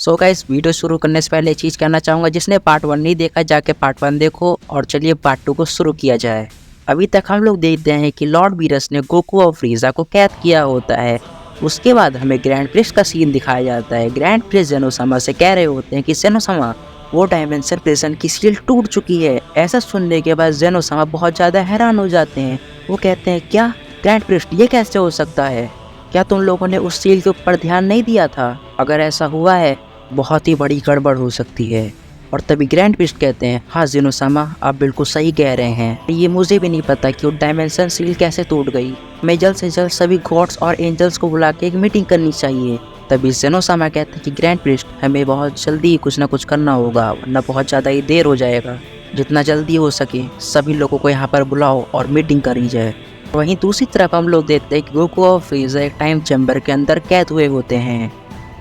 So guys, video शुरू करने से पहले चीज़ कहना चाहूँगा, जिसने पार्ट 1 नहीं देखा जाके पार्ट 1 देखो और चलिए पार्ट 2 को शुरू किया जाए। अभी तक हम लोग देखते हैं कि लॉर्ड वीरस ने गोकू और फ्रीजा को कैद किया होता है। उसके बाद हमें ग्रैंड प्रिस्ट का सीन दिखाया जाता है। ग्रैंड प्रिस्ट जेनोसामा से कह रहे होते हैं कि जेनोसामा, वो डायमेंशन प्रिजन की सील टूट चुकी है। ऐसा सुनने के बाद जेनोसामा बहुत ज़्यादा हैरान हो जाते हैं। वो कहते हैं, क्या ग्रैंड प्रिस्ट, ये कैसे हो सकता है? क्या तुम लोगों ने उस सील के ऊपर ध्यान नहीं दिया था? अगर ऐसा हुआ है, बहुत ही बड़ी गड़बड़ हो सकती है। और तभी ग्रैंड प्रिस्ट कहते हैं, हाँ जेनोसामा, आप बिल्कुल सही कह रहे हैं। ये मुझे भी नहीं पता कि वो डायमेंशन सील कैसे टूट गई। मैं जल्द से जल्द सभी गॉड्स और एंजल्स को बुला के एक मीटिंग करनी चाहिए। तभी जेनोसामा कहते हैं कि ग्रैंड प्रिस्ट, हमें बहुत जल्दी कुछ ना कुछ करना होगा, वरना बहुत ज़्यादा ही देर हो जाएगा। जितना जल्दी हो सके सभी लोगों को यहाँ पर बुलाओ और मीटिंग करी जाए। वहीं दूसरी तरफ हम लोग देखते हैं कि गोकू और फ्रीजा एक टाइम चैम्बर के अंदर कैद हुए होते हैं।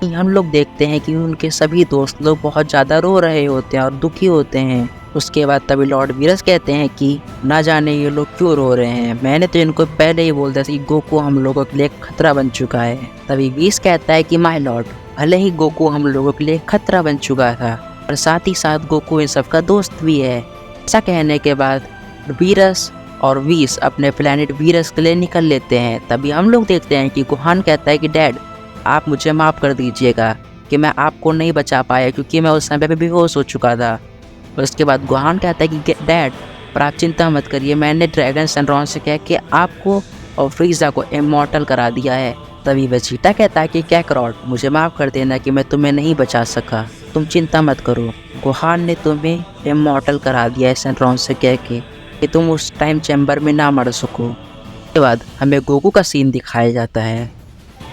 हम लोग देखते हैं कि उनके सभी दोस्त लोग बहुत ज़्यादा रो रहे होते हैं और दुखी होते हैं। उसके बाद तभी लॉर्ड वीरस कहते हैं कि ना जाने ये लोग क्यों रो रहे हैं, मैंने तो इनको पहले ही बोल दिया था कि गोकू हम लोगों के लिए खतरा बन चुका है। तभी वीस कहता है कि माय लॉर्ड, भले ही गोकू हम लोगों के लिए खतरा बन चुका था, और साथ ही साथ गोकू इन सबका दोस्त भी है। ऐसा कहने के बाद वीरस और वीस अपने प्लेनेट वीरस के लिए निकल लेते हैं। तभी हम लोग देखते हैं कि गोहान कहता है कि डैड, आप मुझे माफ़ कर दीजिएगा कि मैं आपको नहीं बचा पाया, क्योंकि मैं उस समय पे बेहोश हो चुका था। उसके बाद गोहान कहता है कि डैड, पर आप चिंता मत करिए, मैंने ड्रैगन सनरॉन से कह के आपको और फ्रीजा को इमॉर्टल करा दिया है। तभी वेजिटा कहता है कि कैकरॉट, मुझे माफ़ कर देना कि मैं तुम्हें नहीं बचा सका, तुम चिंता मत करो, गोहान ने तुम्हें इमॉर्टल करा दिया है सनरॉन से कह के कि तुम उस टाइम चैम्बर में ना मर सको। उसके बाद हमें गोकू का सीन दिखाया जाता है।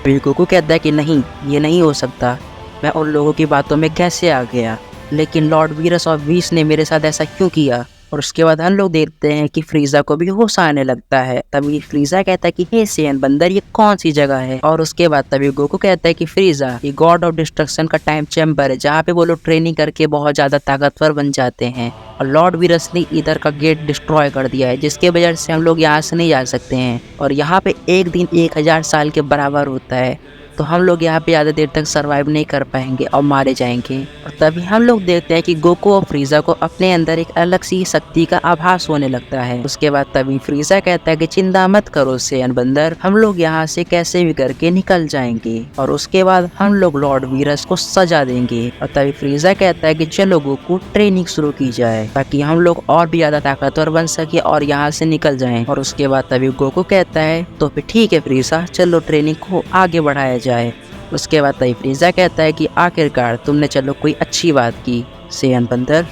फिर गोकू कहता है कि नहीं, ये नहीं हो सकता, मैं उन लोगों की बातों में कैसे आ गया, लेकिन लॉर्ड वीरस और वीस ने मेरे साथ ऐसा क्यों किया? और उसके बाद हम लोग देखते हैं कि फ्रीजा को भी होश आने लगता है। तभी फ्रीजा कहता है कि हे सेन बंदर, ये कौन सी जगह है? और उसके बाद तभी गोकू कहता है कि फ्रीजा, ये गॉड ऑफ डिस्ट्रक्शन का टाइम चैम्बर है, जहाँ पे वो लोग ट्रेनिंग करके बहुत ज़्यादा ताकतवर बन जाते हैं। और लॉर्ड वीरस ने इधर का गेट डिस्ट्रॉय कर दिया है, जिसके वजह से हम लोग यहाँ से नहीं जा सकते हैं। और यहाँ पे एक दिन 1000 साल के बराबर होता है, तो हम लोग यहाँ पे ज़्यादा देर तक सरवाइव नहीं कर पाएंगे और मारे जाएंगे। और तभी हम लोग देखते हैं कि गोकू और फ्रीजा को अपने अंदर एक अलग सी शक्ति का आभास होने लगता है। उसके बाद तभी फ्रीजा कहता है कि चिंता मत करो सेन बंदर, हम लोग यहाँ से कैसे भी करके निकल जाएंगे। और उसके बाद हम लोग लॉर्ड वीरस को सजा देंगे। और तभी फ्रीजा कहता है कि चलो गोकू, ट्रेनिंग शुरू की जाए, ताकि हम लोग और भी ज़्यादा ताकतवर बन सके और यहाँ से निकल जाएं। और उसके बाद तभी गोकू कहता है, तो फिर ठीक है फ्रीजा, चलो ट्रेनिंग को आगे बढ़ाया जाए। उसके बाद तभी फ्रीजा कहता है कि आखिरकार तुमने चलो कोई अच्छी बात की सेन बंदर।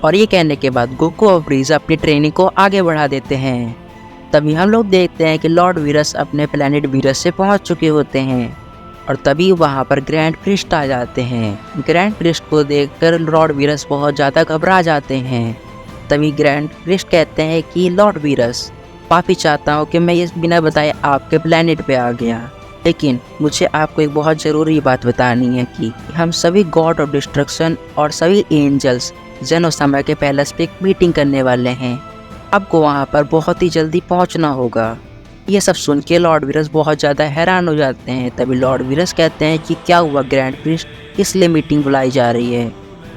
और ये कहने के बाद गोकू और फ्रीजा अपनी ट्रेनिंग को आगे बढ़ा देते हैं। तभी हम लोग देखते हैं कि लॉर्ड वीरस अपने प्लेनेट वीरस से पहुंच चुके होते हैं। और तभी वहां पर ग्रैंड प्रिस्ट आ जाते हैं। ग्रैंड प्रिस्ट को देखकर लॉर्ड वीरस बहुत ज़्यादा घबरा जाते हैं। तभी ग्रैंड प्रिस्ट कहते हैं कि लॉर्ड वीरस, माफ़ी चाहता हूँ कि मैं ये बिना बताए आपके प्लेनेट पे आ गया, लेकिन मुझे आपको एक बहुत ज़रूरी बात बतानी है कि हम सभी गॉड ऑफ डिस्ट्रक्शन और सभी एंजल्स जेनोसामा के पैलेस पे एक मीटिंग करने वाले हैं। आपको वहाँ पर बहुत ही जल्दी पहुँचना होगा। ये सब सुन के लॉर्ड वीरस बहुत ज़्यादा हैरान हो जाते हैं। तभी लॉर्ड वीरस कहते हैं कि क्या हुआ ग्रैंड प्रिस्ट, किस लिए मीटिंग बुलाई जा रही है?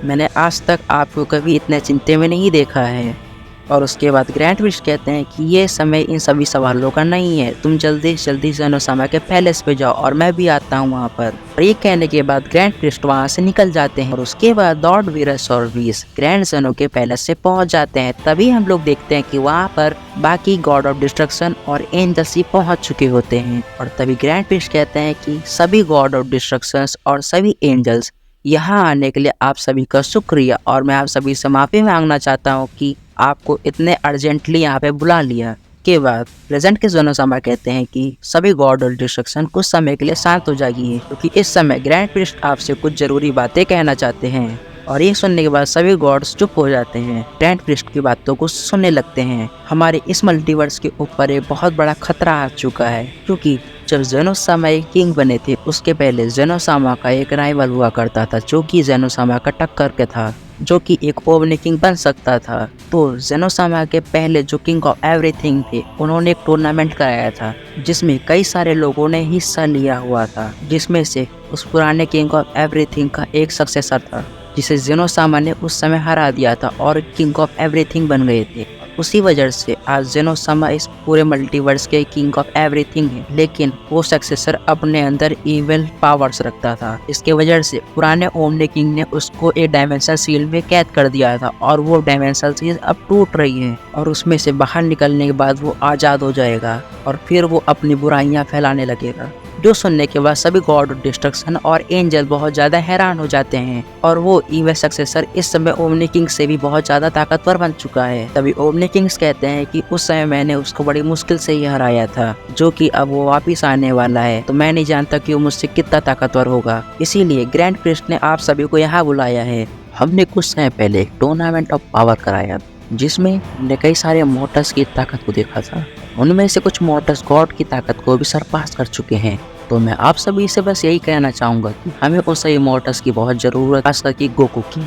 मैंने आज तक आपको कभी इतने चिंता में नहीं देखा है। और उसके बाद ग्रैंड प्रिस्ट कहते हैं कि ये समय इन सभी सवालों का नहीं है, तुम जल्दी से जल्दी जेनोसामा के पैलेस पे जाओ और मैं भी आता हूँ वहाँ पर। और ये कहने के बाद ग्रैंड प्रिस्ट वहाँ से निकल जाते हैं। और उसके बाद लॉर्ड वीरस और वीस ग्रैंड जेनो के पैलेस से पहुँच जाते हैं। तभी हम लोग देखते हैं कि वहाँ पर बाकी गॉड ऑफ डिस्ट्रक्शन और एंजल्स पहुँच चुके होते हैं। और तभी ग्रैंड प्रिस्ट कहते हैं कि सभी गॉड ऑफ डिस्ट्रक्शन और सभी एंजल्स यहाँ आने के लिए आप सभी का शुक्रिया, और मैं आप सभी से माफ़ी मांगना चाहता हूँ कि आपको इतने अर्जेंटली यहाँ पे बुला लिया। के बाद प्रेजेंट के जेनोसामा कहते हैं कि सभी गॉड ऑफ डिस्ट्रक्शन कुछ समय के लिए शांत हो जाइए, क्योंकि इस समय ग्रैंड प्रिस्ट आपसे कुछ ज़रूरी बातें कहना चाहते हैं। और ये सुनने के बाद सभी गॉड्स चुप हो जाते हैं, ग्रैंड प्रिस्ट की बातों को सुनने लगते हैं। हमारे इस मल्टीवर्स के ऊपर एक बहुत बड़ा खतरा आ चुका है, क्योंकि जब ज़ेनोसामा एक किंग बने थे उसके पहले ज़ेनोसामा का एक राइवल हुआ करता था जो कि ज़ेनोसामा का टक्कर के था, जो कि एक ओमनी किंग बन सकता था। तो ज़ेनोसामा के पहले जो किंग ऑफ एवरीथिंग थे उन्होंने एक टूर्नामेंट कराया था जिसमें कई सारे लोगों ने हिस्सा लिया हुआ था, जिसमें से उस पुराने किंग ऑफ एवरीथिंग का एक सक्सेसर था जिसे ज़ेनोसामा ने उस समय हरा दिया था और किंग ऑफ एवरीथिंग बन गए थे। उसी वजह से आज ज़ेनोसामा इस पूरे मल्टीवर्स के किंग ऑफ एवरीथिंग है, लेकिन वो सक्सेसर अपने अंदर इविल पावर्स रखता था। इसके वजह से पुराने ओमनी किंग ने उसको एक डायमेंशन सील में कैद कर दिया था और वो डायमेंशन सील अब टूट रही है और उसमें से बाहर निकलने के बाद वो आज़ाद हो जाएगा और फिर वो अपनी बुराइयां फैलाने लगेगा। जो सुनने के बाद सभी गॉड ऑफ डिस्ट्रक्शन और एंजल बहुत ज़्यादा हैरान हो जाते हैं और वो इविल सक्सेसर इस समय ओमनी किंग से भी बहुत ज़्यादा ताकतवर बन चुका है। तभी ओमनी किंग्स कहते हैं कि उस समय मैंने उसको बड़ी मुश्किल से ही हराया था, जो कि अब वो वापिस आने वाला है, तो मैं नहीं जानता कि वो मुझसे कितना ताकतवर होगा। इसीलिए ग्रैंड प्रिस्ट ने आप सभी को यहाँ बुलाया है। हमने कुछ समय पहले एक टूर्नामेंट ऑफ पावर कराया जिसमें हमने कई सारे मोर्टल्स की ताकत को देखा था। उनमें से कुछ मोर्टल्स गॉड की ताकत को भी सरपास कर चुके हैं। तो मैं आप सभी से बस यही कहना चाहूँगा कि हमें उन सभी मोर्टल्स की बहुत ज़रूरत, खासकर कि गोकू की।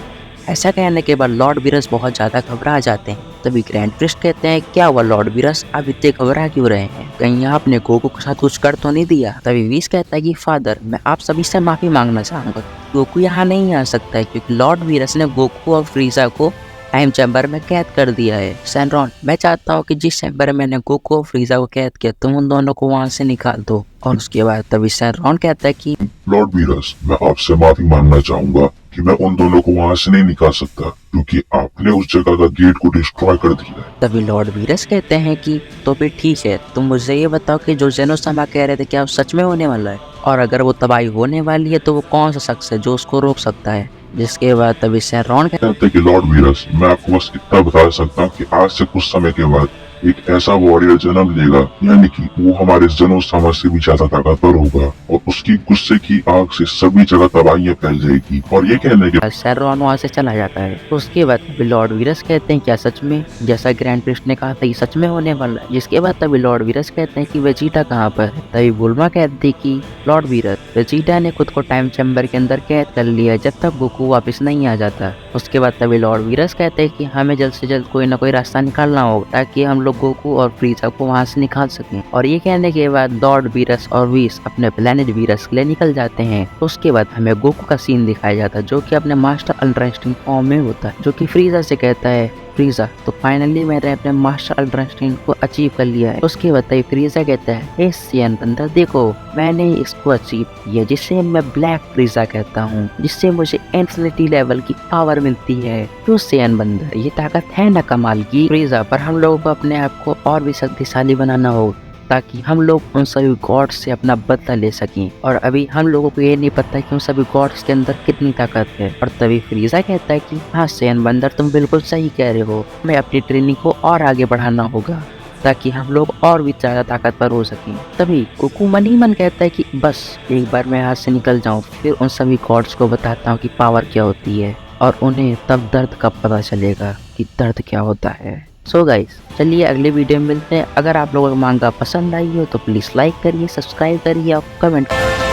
ऐसा कहने के बाद लॉर्ड वीरस बहुत ज़्यादा घबरा जाते हैं। तभी ग्रैंड प्रिस्ट कहते हैं, क्या हुआ लॉर्ड वीरस, आप इतने घबरा क्यों रहे हैं, कहीं आपने गोकू के साथ कुछ कर तो नहीं दिया। तभी वीस कहता है कि फादर, मैं आप सभी से माफ़ी मांगना चाहूँगा, गोकू यहाँ नहीं आ सकता है क्योंकि लॉर्ड वीरस ने गोकू और फ्रीजा को टाइम चैम्बर में कैद कर दिया है। सैनरॉन, मैं चाहता हूँ कि जिस चैम्बर में मैंने गोकू और फ्रीजा को कैद किया तुम उन दोनों को वहाँ से निकाल दो। और उसके बाद तभी सैनरॉन कहता है कि लॉर्ड वीरस, मैं आपसे माफी मांगना चाहूंगा कि मैं उन दोनों को वहाँ से नहीं निकाल सकता क्योंकि आपने उस जगह का गेट को डिस्ट्रॉय कर दिया है। तभी लॉर्ड वीरस कहते हैं कि तो फिर ठीक है, तुम मुझे ये बताओ कि जो ज़ेनोसामा कह रहे थे क्या वो सच में होने वाला है, और अगर वो तबाही होने वाली है तो वो कौन सा शख्स है जो उसको रोक सकता है। जिसके बाद तभी सैनरॉन कहते हैं कि लॉर्ड वीरस, मैं आपको बस इतना बता सकता हूँ कि आज से कुछ समय के बाद एक ऐसा वॉरियर जन्म लेगा, यानी कि वो हमारे ज़ेनोसामा से भी ज्यादा ताकतवर होगा और उसकी गुस्से की आग से सभी जगह तबाहियां फैल जाएगी। और ये कहने के सैनरॉन वहाँ से चला जाता है। उसके बाद तभी लॉर्ड वीरस कहते हैं, क्या सच में जैसा ग्रैंड प्रिस्ट ने कहा था ये सच में होने वाला है। जिसके बाद तभी लॉर्ड वीरस कहते हैं कि वेजिटा कहाँ पर है। तभी बुल्मा कहती कि लॉर्ड वीरस, वेजिटा ने खुद को टाइम चैम्बर के अंदर कैद कर लिया है जब तक गोकू वापस नहीं आ जाता। उसके बाद तभी लॉर्ड वीरस कहते हैं कि हमें जल्द से जल्द कोई ना कोई रास्ता निकालना होगा ताकि हम लोग गोकू और फ्रीजा को वहां से निकाल सकें। और ये कहने के बाद लॉर्ड वीरस और वीस अपने प्लेनेट वीरस के लिए निकल जाते हैं। उसके बाद हमें गोकू का सीन दिखाया जाता है जो कि अपने मास्टर अल्ट्रा इंस्टिंक्ट फॉर्म में होता है, जो कि फ्रीजा से कहता है, फ्रीजा तो फाइनली मैंने अपने मास्टर अल्ट्रा इंस्टिंक्ट को अचीव कर लिया है। उसके बाद फ्रीजा कहता है, सियन बंदर देखो मैंने इसको अचीव किया जिससे मैं ब्लैक फ्रीजा कहता हूँ, जिससे मुझे इन्फिनिटी लेवल की पावर मिलती है। तो सियन बंदर, ये ताकत है ना कमाल की फ्रीजा, पर हम लोगों को अपने आप को और भी शक्तिशाली बनाना हो ताकि हम लोग उन सभी गॉड्स से अपना बदला ले सकें। और अभी हम लोगों को ये नहीं पता कि उन सभी गॉड्स के अंदर कितनी ताकत है। और तभी फ्रीजा कहता है कि हाँ सियन बंदर, तुम बिल्कुल सही कह रहे हो, हमें अपनी ट्रेनिंग को और आगे बढ़ाना होगा ताकि हम लोग और भी ज़्यादा ताकतवर हो सकें। तभी गोकू मन ही मन कहता है कि बस एक बार मैं हाथ से निकल जाऊँ, फिर उन सभी गॉड्स को बताता हूँ कि पावर क्या होती है और उन्हें तब दर्द का पता चलेगा कि दर्द क्या होता है। सो गाइस, चलिए अगले वीडियो में मिलते हैं। अगर आप लोगों को मांगा पसंद आई हो तो प्लीज़ लाइक करिए, सब्सक्राइब करिए और कमेंट करिए।